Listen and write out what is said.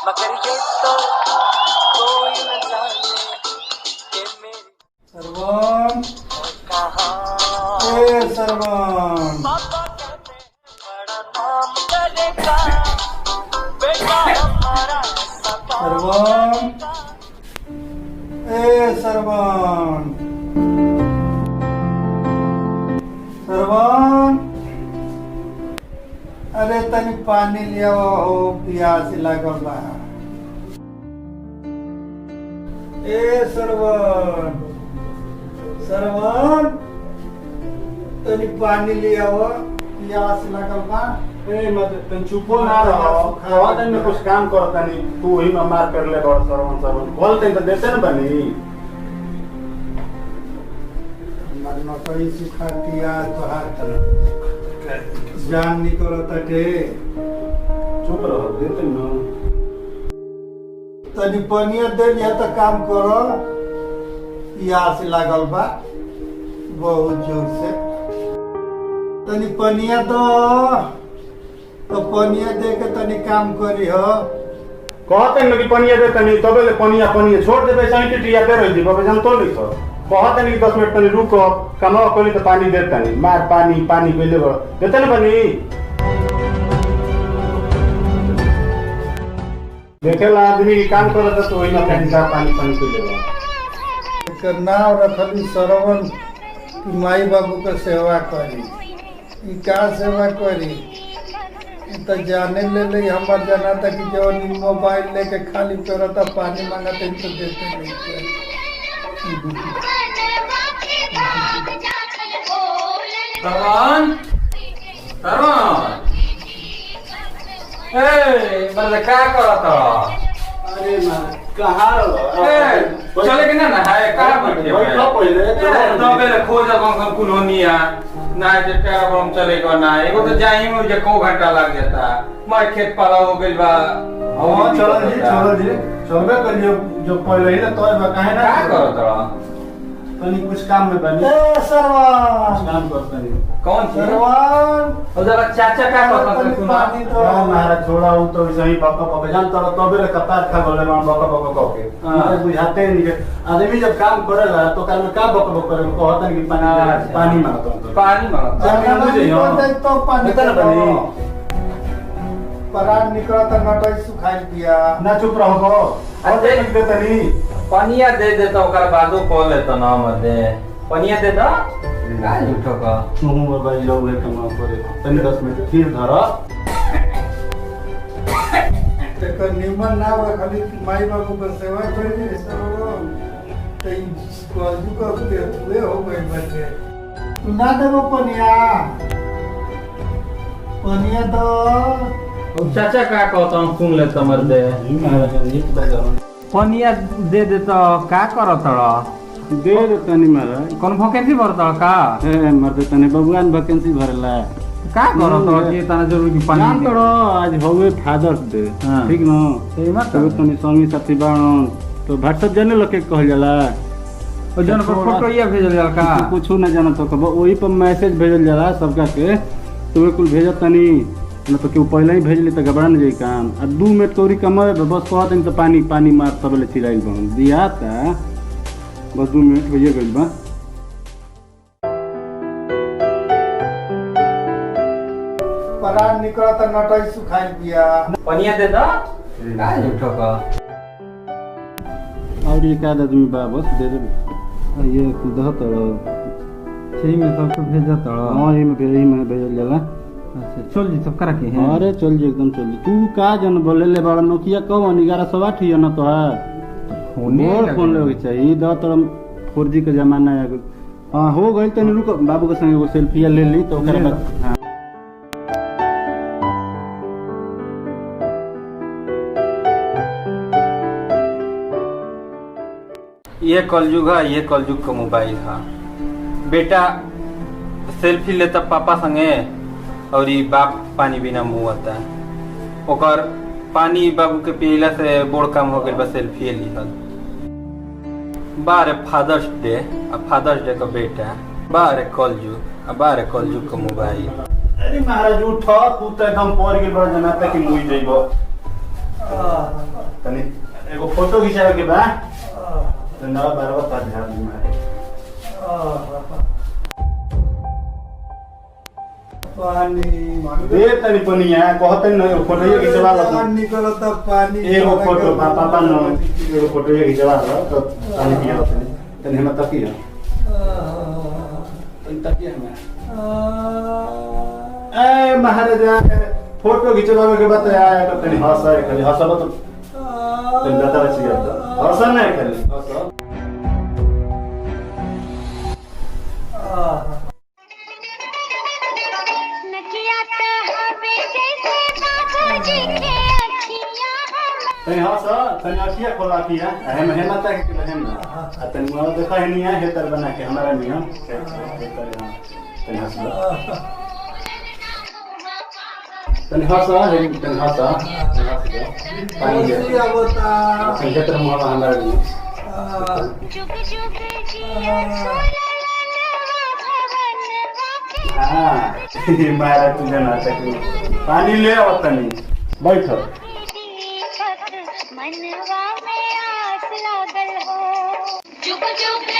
मगर ये तो कोई न जाने कि मेरी सरवन कहाँ सरवन पापा कहते हैं बड़ा नाम करेगा बेटा हमारा ऐसा सरवन सरवन सरवन अरे तनी पानी लिया हो प्यास लागल बा। सरवन सरवन तनी पानी लिया हो प्यास लागल बा। तन चुपो ना रहो कहत में कुछ काम करता नहीं तू ही में मार कर ले बड़ सरवन सरवन बोलते तो देते न बनी मरना कोई सुखा दिया तो हाथ जान निकलता टे चुप रहो देते न तनी पनिया दे लिया तो काम करो प्यास लागल बा बहुत जोर से तनी पनिया दो तो पनिया दे के तनी काम करी हो। कहते न कि पनिया देते नहीं तबे ले पनिया पनिया छोड़ देबे सैनिटरी दे रही बाबा जान तो लिखो कहते नहीं 10 मिनट तनी रुको कमाओ कोली तो पानी देता नहीं मार पानी पानी पहले बड़ देते न बनी देखेला आदमी काम करता तो वही ना पानी पानी पहले एकर नाम रखली सरवन कि माई बाबू के सेवा करी ई का सेवा करी तो जाने ले हमार जाना था कि जो मोबाइल लेके खाली करता पानी मांगते तो देते नहीं सरवन सरवन मतलब क्या करत अरे मां कहां रहो चले के ना है का बैठे बैठो पहले तबे ले खोज कौन कुनोनिया ना जे का हम चले को ना एगो तो जाई में जे को घंटा लग जाता मैं खेत पाला हो गइल बा हां चलो जी चलबे करियो जो पहले ही ना तो काहे ना का करत रहा तनी कुछ काम में बनी सरवन काम करता नहीं कौन सी सरवन और जरा चाचा का करता है सुना पानी तो हां महाराज छोड़ा हूं तो सही पापा पापा जान तबे रे कपार खा गले मान बका बका कह के मुझे बुझाते नहीं के आदमी जब काम करेला तो काल में का बका बका करे कहता नहीं कि पानी मांगता पानी मांगता तो पानी इतना बनी परान निकला तो नटई सुखाई दिया ना चुप रहो और दे देते नहीं पनिया दे देता ओकर बादो कॉल लेता ना मते पनिया दे दा का झूठो का तू मोबाइल लो है कमा करे तनी 10 मिनट फिर धर तेकर निमन ना हो खाली माई बाबू के सेवा करी सरवन ते कॉलेज को के पूरे हो गए बच्चे तू ना देबो पनिया पनिया दो चाचा का कहता हूं सुन ले तमर दे महाराज नीट बजाओ पनिया दे दे तो का करत रहा दे दे तनी महाराज कौन वैकेंसी भरता का ए मर दे तनी भगवान वैकेंसी भरला का करत रहा कि तना जरूरी पानी जान तोड़ो आज होवे फादर्स डे हाँ। ठीक न सही मत तो तनी संगी साथी बाण तो व्हाट्सएप जाने लोग के कहल जाला और जन पर फोटो ये भेजल जाला का कुछ ना जानत हो कब वही पर मैसेज भेजल जाला सबका के तो कुल भेजत तनी न तो केहू पहले ही भेजली तो घबरा न जाई काम आ 2 मिनट तोरी कमावे बस कहत तो पानी पानी मार सबले चिराइल बन दिया ता बस 2 मिनट होइए गइल बा परान निकला तो नटई सुखाई दिया पनिया दे दा का झूठो का और ये का आदमी बा बस दे दे ये खुद तड़ो सही में सबको भेजा तड़ा हां ये में भेजल जाला अच्छा चल जी सब करा के हैं अरे चल जी एकदम चल जी तू का जन बोले ले बड़ा नोकिया कब 1108 है ना तो है फोन ले चाहिए द तो 4G का जमाना है हां हो गइल तनी रुको बाबू के संगे वो सेल्फी ले ली तो ओकरा बाद हां ये कलयुग है ये कलयुग का मोबाइल था बेटा सेल्फी लेता पापा संगे और ये बाप पानी बिना मुंह आता है ओकर पानी बाबू के पियला से बोड़ काम हो गए बस सेल्फी लिहल बारे फादर्स डे फादर्स डे का बेटा बारे कलयुग का मोबाइल अरे महाराज उठ तू तो एकदम पड़ गेल बड़ा जनाता कि मुई जइबो तनी एगो फोटो खिंचावे के बा तो नवा बारवा पास ध्यान में पानी दे तनी पनिया कहते न फोटो ये खिंचवा लो निकलता पानी एगो फोटो पापा न एगो फोटो ये खिंचवा लो तो पानी पिया लो तनी हम तकिया तनी तकिया में ए महाराजा फोटो खिंचवावे के बाद आया तो तनी हंसा खाली हंसबो तो तनी दादा बची जाता हंसा नहीं खाली हंसा तनी हंसा तनी अखिया खोला किया हम हेमता के बहन ना तनी मुंह देखा है नहीं है तर बना के हमारा नियम तनी हंसा तनी हंसा पानी दे बता संकेत मुंह हमारा नियम हाँ मारा तुझे ना तक पानी ले आओ तनी बैठो मनवा में आस लागल हो जुग जुग